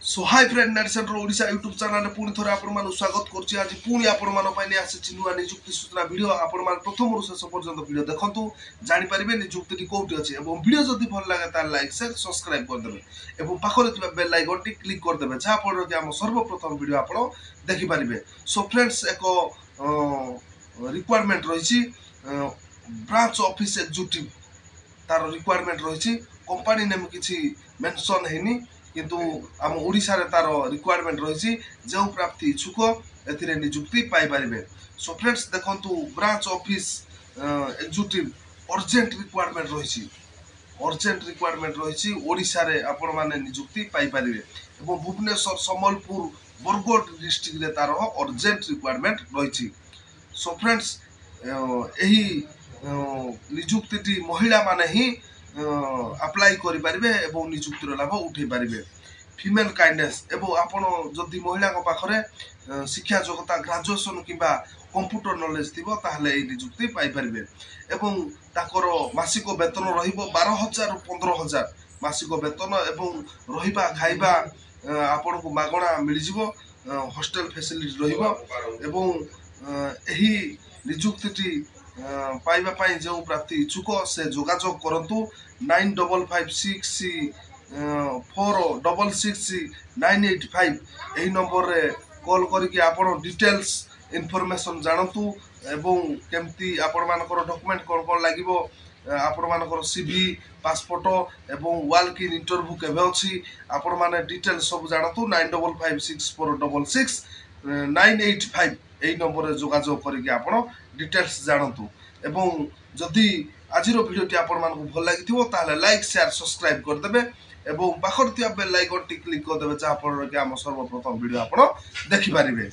सो hi friend net centre Odisha YouTube channel पुणी थोड़े आपण स्वागत करछि। आज पुणी आपण आसी नुआ निजुक्ति सूचना वीडियो आपण प्रथम शेष पर्यंत वीडियो देखंतु जानि परिबे निजुक्ति कोठी अछि एवं वीडियो जदि भल लागे ता लाइक शेयर सब्सक्राइब कर देबे एवं पाखरे थिबा बेल आइकन टी क्लिक कर देबे जहा फल कि हम सर्वप्रथम वीडियो आपण देखि परिबे। सो फ्रेंड्स एक रिक्वायरमेंट रहिछि ब्रांच ऑफिस एग्जीक्यूटिव तार रिक्वायरमेंट रहिछि। कंपनी नेम किछि मेंशन हेनी किंतु आम ओडिशा रे तार रिक्वायरमेंट रही जो प्राप्ति इच्छुक एथिरे नियुक्ति पाई परिबे। सो फ्रेंड्स देखंतु branch office executive urgent requirement रही ओडिशा रे आपण माने नियुक्ति पाई परिबे एवं भुवनेश्वर सम्बलपुर बरगढ़ डिस्ट्रिक्ट रे तार अर्जेंट रिक्वायरमेंट रही। सो फ्रेंड्स एही नियुक्ति महिला माने ही अप्लाई करि परिबे एवं नियुक्तिर लाभ उठे परिबे। फीमेल काइंडनेस एवं आपण जदि महिला पाखरे शिक्षा योग्यता ग्रेजुएशन किंबा कंप्यूटर नॉलेज थिबो ताहले ए नियुक्ति पाई परिबे एवं ताकर मासिक वेतन रहिबो 12,000 रु 15,000 मासिक वेतन एवं रहिबा खाइबा आपण को मागणा मिल जिवो हॉस्टल फैसिलिटी रहिबो एवं एही नियुक्ति पाइबा पाई जो प्राप्ति इच्छुक से जोगाजोग करंतु 9566466985 एही नंबर रे कॉल करके आपण डिटेल्स इनफॉरमेशन जानतु एवं केमती आपण मानकर डॉक्यूमेंट कोन कोन लागिवो आपण मानकर सीवी पासपोर्ट एवं वाल्क इन इंटरव्यू केबे अछि आपण माने डिटेल्स सब जानतु 9556464985 एही नंबर रे जोगाजोग करके आपण डिटेल्स जानतु एवं जदि आजिर वीडियोटी आपण मानकु भल लागिथिबो ताले लाइक शेयर सब्सक्राइब कर देबे एवं पाखर थिया बेल आइकन टी क्लिक कर देबे जहा फल कि हम सर्वप्रथम वीडियो आपण देखि परिबे।